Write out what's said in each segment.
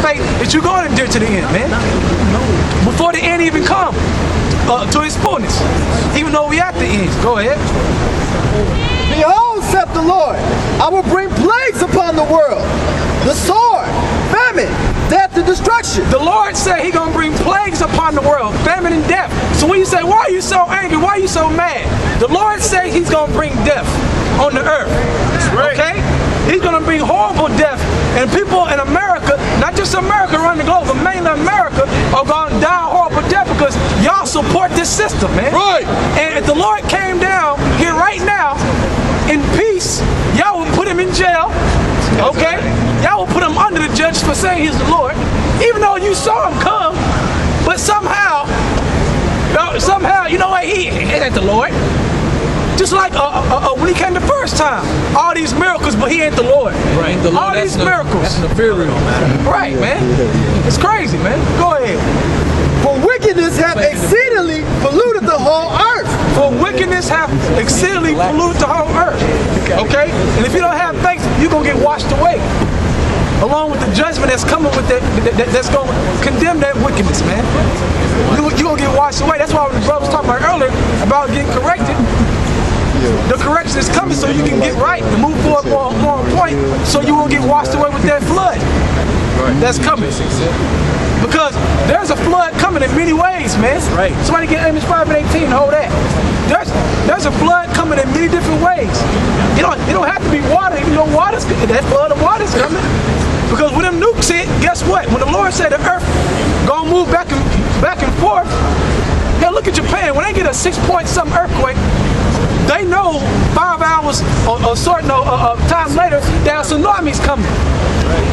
anticipate that you're going to endure to the end, man. Before the end even come to its fullness. Even though we at the end. Go ahead. Behold, saith the Lord, I will bring plagues upon the world, the sword, famine, death, and destruction. The Lord said He's going to bring plagues upon the world, famine and death. So when you say, why are you so angry? Why are you so mad? The Lord said He's going to bring death on the earth. Okay? He's going to bring horrible death. And people in America, not just America around the globe, but mainly America, are going to die a horrible death because y'all support this system, man. Right. And if the Lord came down here right now in peace, y'all would put Him in jail. Okay? Y'all will put Him under the judge for saying He's the Lord. Even though you saw Him come, but somehow, you know what? He ain't the Lord. Just like when He came the first time, all these miracles, but He ain't the Lord. Right. The Lord, all these miracles. That's nefarious. Right, man. It's crazy, man. Go ahead. For wickedness hath exceedingly polluted the whole earth. For wickedness hath exceedingly polluted the whole earth. Okay? And if you don't have faith, you're going to get washed away. Along with the judgment that's coming with that's going to condemn that wickedness, man. You're going to get washed away. That's why when the brother was talking about earlier about getting corrected, the correction is coming so you can get right and move forward more on point so you won't get washed away with that flood that's coming. Because there's a flood coming in many ways, man. Right. Somebody get Amos 5 and 18, hold that. There's a flood coming in many different ways. It don't have to be water, even though that flood of water is coming. Because when them nukes hit, guess what? When the Lord said the earth gonna move back and forth, hey, look at Japan. When they get a 6-point-something earthquake, they know 5 hours or time later that a tsunami's coming.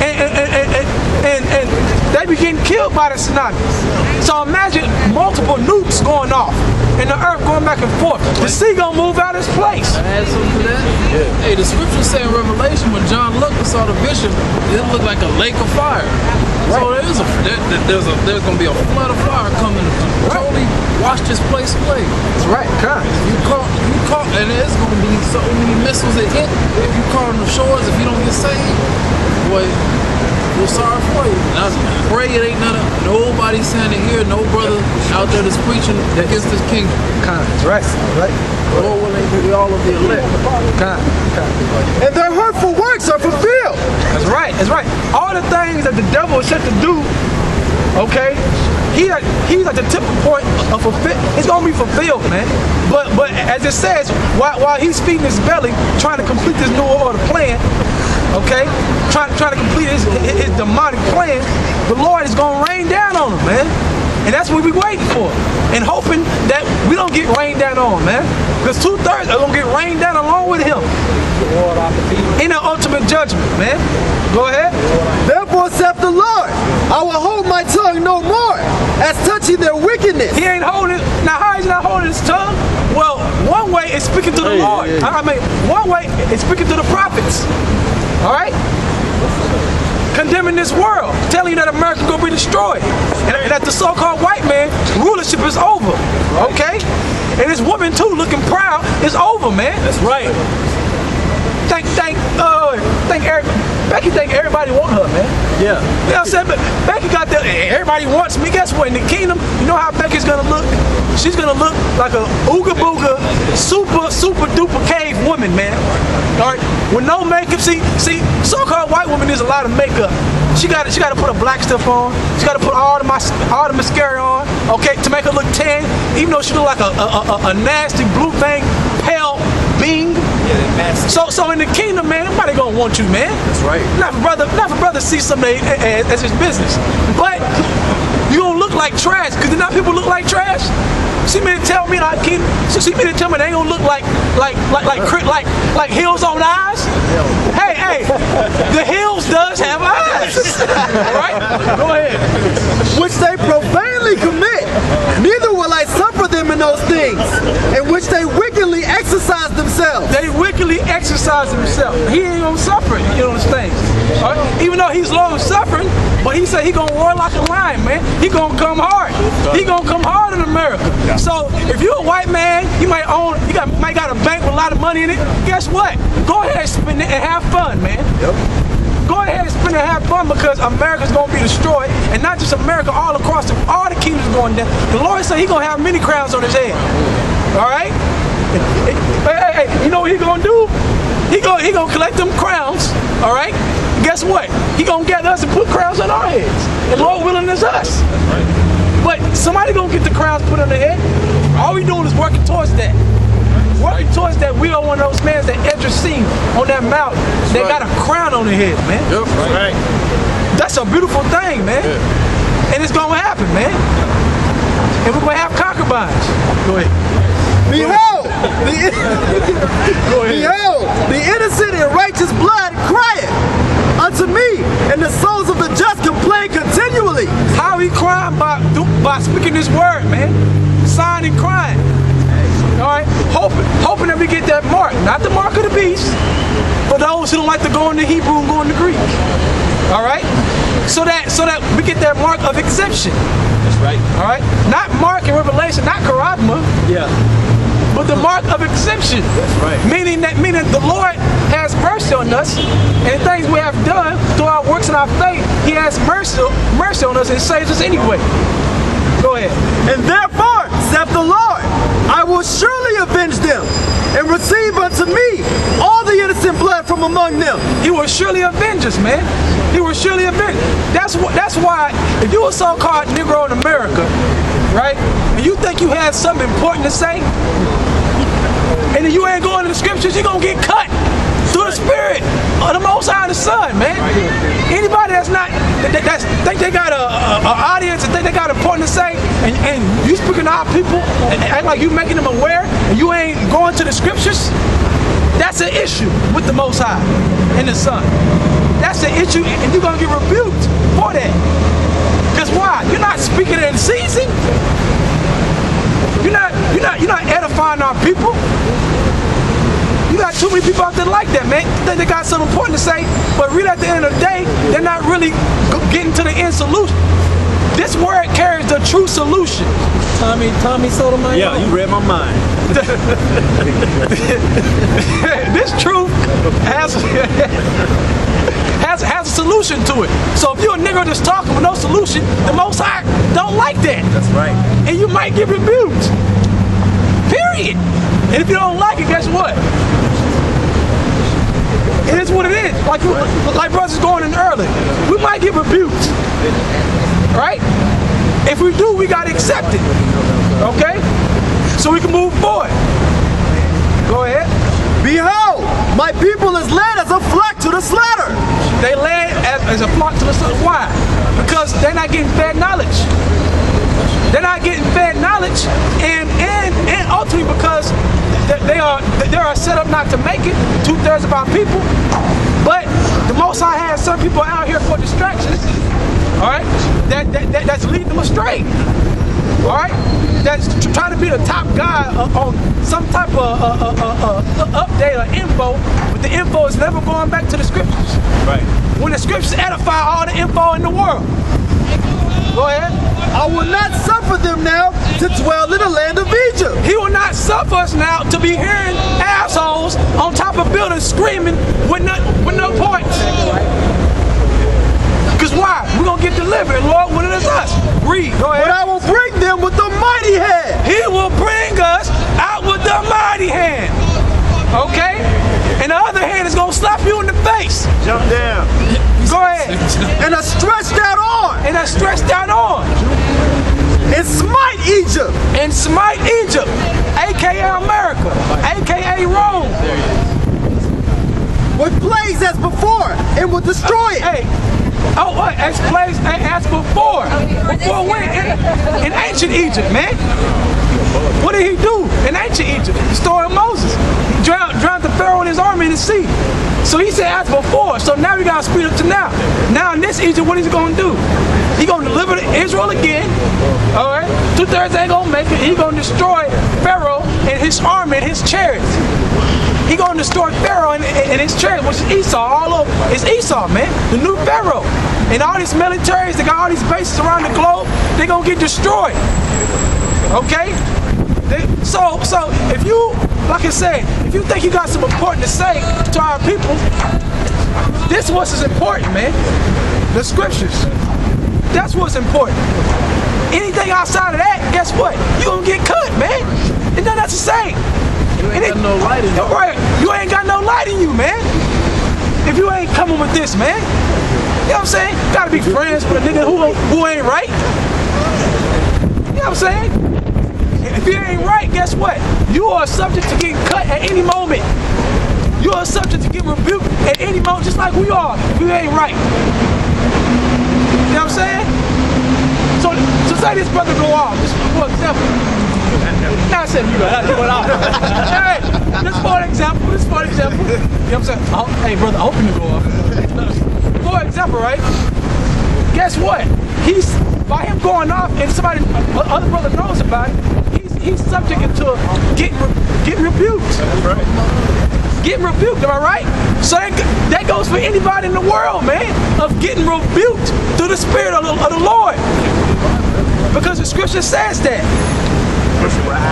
And they be getting killed by the tsunami. So imagine multiple nukes going off and the earth going back and forth. The sea gonna move out of its place. Add something to that? Yeah. Hey, the scriptures say in Revelation when John looked and saw the vision, it looked like a lake of fire. Right. So there's gonna be a flood of fire coming to totally wash this place away. That's right. You caught, and there's gonna be so many missiles that hit. If you caught on the shores, if you don't get saved, boy, we're sorry for you. And I pray it ain't nobody standing here, no brother out there that's preaching against this kingdom. That's right. Lord willing, we all of the elect. And their hurtful works are fulfilled. That's right. All the things that the devil is set to do, okay, he's at the tipping point of fulfill. It's gonna be fulfilled, man. But as it says, while he's feeding his belly, trying to complete this new order plan, okay, trying to complete his demonic plan, the Lord is gonna rain down on him, man. And that's what we're waiting for. And hoping that we don't get rained down on, man. Because 2/3 are gonna get rained down along with him. In the ultimate judgment, man. Go ahead. Therefore saith the Lord, I will hold my tongue no more, as touching their wickedness. He ain't holding. Now, how is he not holding his tongue? Well, one way is speaking to the Lord. I mean, one way is speaking to the prophets. All right? Condemning this world, telling you that America's gonna be destroyed, and that the so-called white man rulership is over. Okay? And this woman too, looking proud, is over, man. That's right. Becky think everybody want her, man. Yeah. You know what I'm saying? But Becky got that. Everybody wants me. Guess what? In the kingdom, you know how Becky's gonna look? She's gonna look like a ooga booga, super duper cave woman, man. All right, with no makeup. See, so-called white woman needs a lot of makeup. She got to put a black stuff on. She got to put all the mascara on, okay, to make her look tan. Even though she look like a nasty blue thing, pale being. So in the kingdom, man, nobody gonna want you, man. That's right. Not for brother see somebody as his business, but you gonna look like trash. Cause did not people look like trash? See me to tell me like they ain't gonna look like hills on eyes. Hey, the hills does have eyes. All right, go ahead. Which they profanely commit, neither will I suffer them in those things, in which they wickedly exercise themselves. They wickedly exercise himself. He ain't gonna suffer in those things. Right? Even though he's long suffering, but he said he gonna roar like a lion, man. He gonna come hard. He gonna come hard in America. So if you're a white man, you might got a bank with a lot of money in it. Guess what? Go ahead and spend it and have fun, man. go ahead and spend and have fun because America's going to be destroyed. And not just America, all across all the kingdoms going down. The Lord said He's going to have many crowns on His head. All right? Hey, you know what He's going to do? He gonna collect them crowns, all right? Guess what? He gonna gather us and put crowns on our heads. And Lord willing is us. But somebody gonna get the crowns put on their head. All we doing is working towards that. Working towards that. We are one of those men that Ezra seen on that mountain. They got a crown on their head, man. Yep. Right. That's a beautiful thing, man. Yeah. And it's gonna happen, man. And we're gonna have concubines. Go ahead. Behold, the innocent and righteous blood crieth unto me, and the souls of the just complain continually. How he crying? By speaking this word, man. Sighing and crying. All right? Hoping that we get that mark. Not the mark of the beast, for those who don't like to go into Hebrew and go into Greek. All right? So that we get that mark of exemption. That's right. All right? Not mark in Revelation, not charisma. Yeah. But the mark of exemption. That's right. Meaning the Lord has mercy on us, and things we have done through our works and our faith, He has mercy on us and saves us anyway. Go ahead. And therefore, saith the Lord, I will surely avenge them, and receive unto me all the innocent blood from among them. He will surely avenge us, man. He will surely avenge. That's why if you a so-called Negro in America, right, and you think you have something important to say, and then you ain't going to the scriptures, you're going to get cut through the Spirit of the Most High, the Son, man. Anybody that's think they got an audience and think they got important to say, and you speaking to our people and act like you making them aware, and you ain't going to the scriptures, that's an issue with the Most High and the Son. That's an issue, and you're going to get rebuked for that. Because why? You're not speaking in season. You're not edifying our people. You got too many people out there like that, man. Think they got something important to say, but really at the end of the day, they're not really getting to the end solution. This word carries the true solution. Tommy Sotomayor. Yeah, you read my mind. This truth has a solution to it. So if you're a nigga just talking with no solution, the Most High don't like that. That's right. And you might get rebuked. Period. And if you don't like it, guess what? It is what it is. Like brothers going in early. We might get rebuked. Right? If we do, we gotta accept it. Okay? So we can move forward. Go ahead. Behold, my people is led as a flock to the slaughter. They led as a flock to the slaughter. Why? Because they're not getting fed knowledge. They're not getting fed knowledge, and ultimately because they are set up not to make it. 2/3 of our people, but the Most High has some people out here for distractions. All right, that's leading them astray. All right, that's trying to be the top guy on some type of update or info, but the info is never going back to the scriptures. Right. When the scriptures edify all the info in the world. Go ahead. I will not suffer them now to dwell in the land of Egypt. He will not suffer us now to be hearing assholes on top of buildings screaming with no points. Because why? We're going to get delivered. Lord, what is us? Read. Go ahead. But I will bring them with a mighty hand. He will bring us out with the mighty hand. Okay? And the other hand is going to slap you in the face. Jump down. Go ahead. And I stretched out arm. And I stretched out on. And smite Egypt. And smite Egypt. A.K.A. America. A.K.A. Rome. With plagues as before. And will destroy it. Hey. Oh, what? As plagues as before. Before when? In ancient Egypt, man. What did he do in ancient Egypt? The story of Moses. He drowned the Pharaoh and his army in the sea. So he said as before. So now we got to speed up to now. Now in this Egypt, what is he going to do? He going to deliver Israel again. All right? 2/3 ain't going to make it. He going to destroy Pharaoh and his army and his chariots. He going to destroy Pharaoh and his chariot, which is Esau. All over. It's Esau, man. The new Pharaoh. And all these militaries, they got all these bases around the globe. They're going to get destroyed. Okay? So if you, like I said, if you think you got something important to say to our people, This was important, man. The scriptures. That's what's important. Anything outside of that, guess what? You gonna get cut, man. There's nothing else to say. You ain't got no light in you. Right. You ain't got no light in you, man. If you ain't coming with this, man. You know what I'm saying? Gotta be friends with a nigga who ain't right. You know what I'm saying? If you ain't right, guess what? You are subject to getting cut at any moment. You are subject to getting rebuked at any moment, just like we are, if you ain't right. You know what I'm saying? So say this brother go off, just for example. Not saying you gotta go off. Hey, just for example, You know what I'm saying? Hey brother, I hope you go off. For example, right? Guess what? By him going off and other brother knows about it, he's subject to getting rebuked. That's right. Getting rebuked, am I right? So that goes for anybody in the world, man, of getting rebuked through the Spirit of the Lord. Because the scripture says that.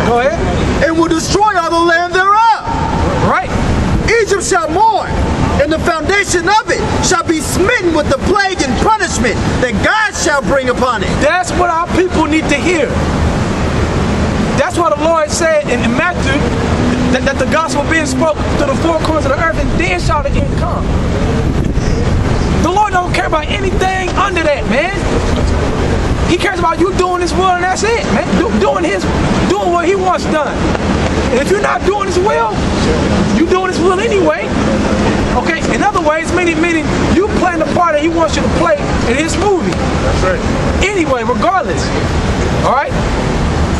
Go ahead. And will destroy all the land thereof. Right. Egypt shall mourn, and the foundation of it shall be smitten with the plague and punishment that God shall bring upon it. That's what our people need to hear. That's what the Lord said in Matthew, that the gospel being spoke to the four corners of the earth, and then shall the end come. The Lord don't care about anything under that, man. He cares about you doing His will, and that's it, man. Doing what He wants done. And if you're not doing His will, you doing His will anyway. Okay. In other ways, meaning you playing the part that He wants you to play in His movie. That's right. Anyway, regardless. All right.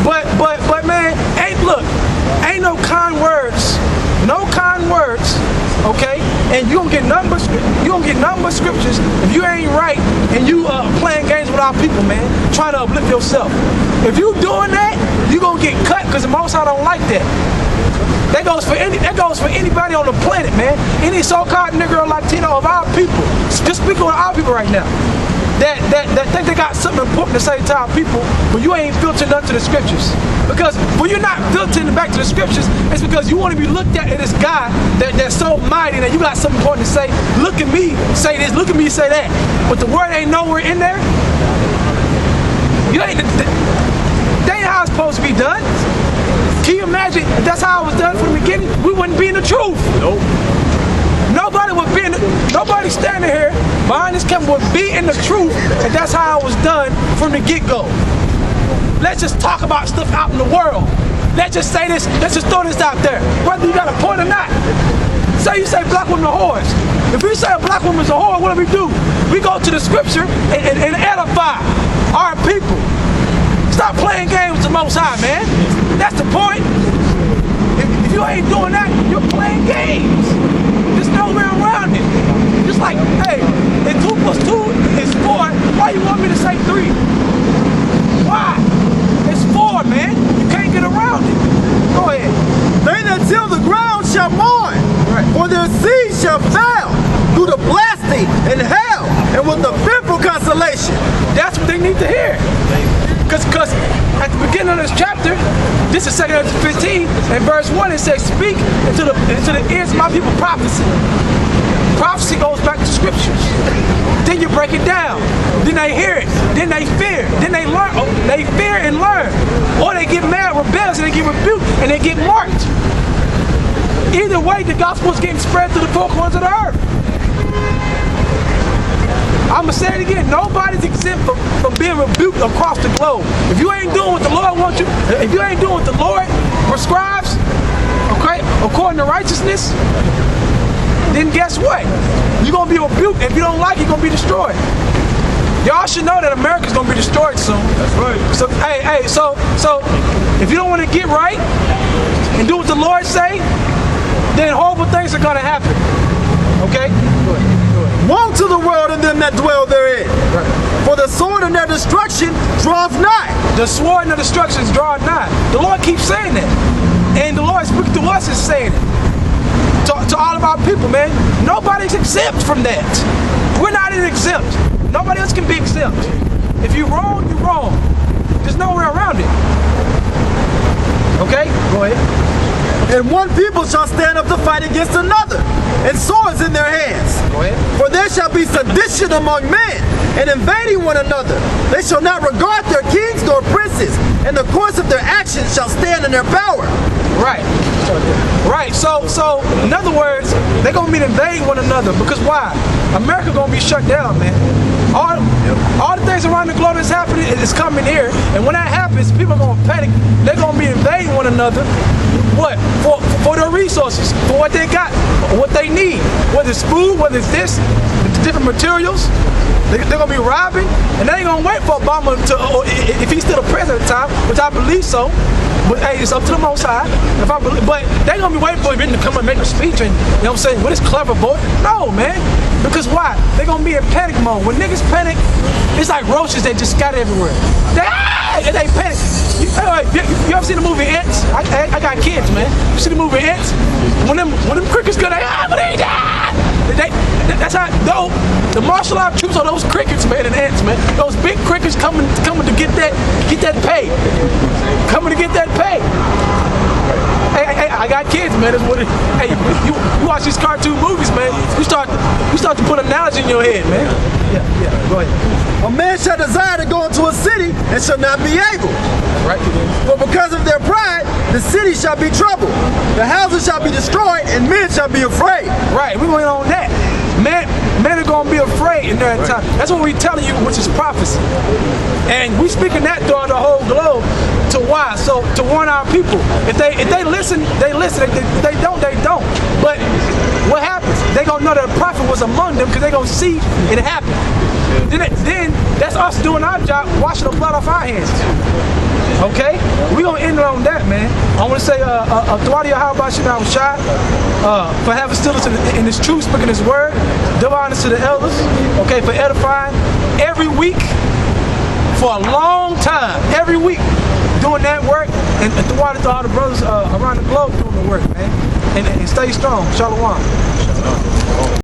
But man, ain't no kind words. No kind words, okay? And you don't get nothing but scriptures if you ain't right and you playing games with our people, man, trying to uplift yourself. If you doing that, you gonna get cut because the Most High don't like that. That goes for anybody on the planet, man. Any so-called nigger or Latino of our people. Just speaking on our people right now. That think they got something important to say to our people, but you ain't filtering up to the scriptures. Because when you're not filtering back to the scriptures, it's because you want to be looked at as this guy that's so mighty that you got something important to say. Look at me, say this. Look at me, say that. But the word ain't nowhere in there. That ain't how it's supposed to be done. Can you imagine if that's how it was done from the beginning? We wouldn't be in the truth. Nope. Nobody standing here behind this camera would be in the truth, and that's how it was done from the get-go. Let's just talk about stuff out in the world. Let's just say this, let's just throw this out there. Whether you got a point or not. Say you say black women are whores. If we say a black woman's a whore, what do? We go to the scripture and edify our people. Stop playing games with the Most High, man. That's the point. If you ain't doing that, you're playing games. There's no way around it. Just like, hey, if 2 + 2 is 4, why you want me to say 3? Why? It's 4, man. You can't get around it. Go ahead. They that till the ground shall mourn, right, for their seed shall fail through the blasting and hell, and with the fearful consolation. That's what they need to hear. Because at the beginning of this chapter, this is 2 Ezra 15, and verse 1, it says, speak into the ears of my people prophecy. Prophecy goes back to scriptures. Then you break it down. Then they hear it. Then they fear. Then they learn. Oh, they fear and learn. Or they get mad, rebellious, and they get rebuked, and they get marked. Either way, the gospel is getting spread to the four corners of the earth. I'm going to say it again. Nobody's exempt from being rebuked across the globe. If you ain't doing what the Lord wants you, if you ain't doing what the Lord prescribes, okay, according to righteousness, then guess what? You're going to be rebuked. If you don't like it, you're going to be destroyed. Y'all should know that America's going to be destroyed soon. That's right. So, so if you don't want to get right and do what the Lord say, then horrible things are going to happen. Okay? Go ahead. Woe to the world and them that dwell therein. Right. For the sword and their destruction draweth nigh. The sword and the destruction draweth nigh. The Lord keeps saying that. And the Lord speaking to us is saying it. To all of our people, man. Nobody's exempt from that. We're not even exempt. Nobody else can be exempt. If you're wrong, you're wrong. There's no way around it. Okay? Go ahead. and one people shall stand up to fight against another, and swords in their hands. Go ahead. For there shall be sedition among men, and invading one another. They shall not regard their kings nor princes, and the course of their actions shall stand in their power. Right. Right. So in other words, they're gonna be invading one another because why? America gonna be shut down, man. All the things around the globe that's happening is coming here, and when that happens, people are gonna panic. They're gonna be invading one another. What? For their resources, for what they got, what they need. Whether it's food, whether it's this, different materials. They're gonna be robbing, and they ain't gonna wait for Obama to, or if he's still the president at the time, which I believe so. But hey, it's up to the Most High. If I believe, but they gonna be waiting for him to come and make a speech, and you know what I'm saying? With his clever boy, no man. Because why? They gonna be in panic mode. When niggas panic, it's like roaches that just scatter everywhere. They panic. You ever seen the movie Ants? I got kids, man. You see the movie Ants? When them crickets go, that's how the martial art troops are those crickets, man, and ants, man. Those big crickets coming to get that pay. Coming to get that pay. Hey, I got kids, man. That's what it. Hey, you watch these cartoon movies, man. You start to put analogy in your head, man. Yeah. Go ahead. A man shall desire to go into a city and shall not be able. Right. For because of their pride, the city shall be troubled. The houses shall be destroyed, and men shall be afraid. Right. We went on that. Men are gonna be afraid in their time. That's what we're telling you, which is prophecy. And we speaking that throughout the whole globe. To why? So to warn our people. If they listen, they listen. If they don't, they don't. But what happens? They gonna know that a prophet was among them because they gonna see it happen. Then that's us doing our job, washing the blood off our hands. Okay? We gonna end on that, man. I want to say, Thwadi, how about you now, Shai, for having stillness in his truth, speaking his word. Double honors to the elders, okay, for edifying every week for a long time, every week doing that work, and Thwadi to all the brothers around the globe doing the work, man. And stay strong. Shalom.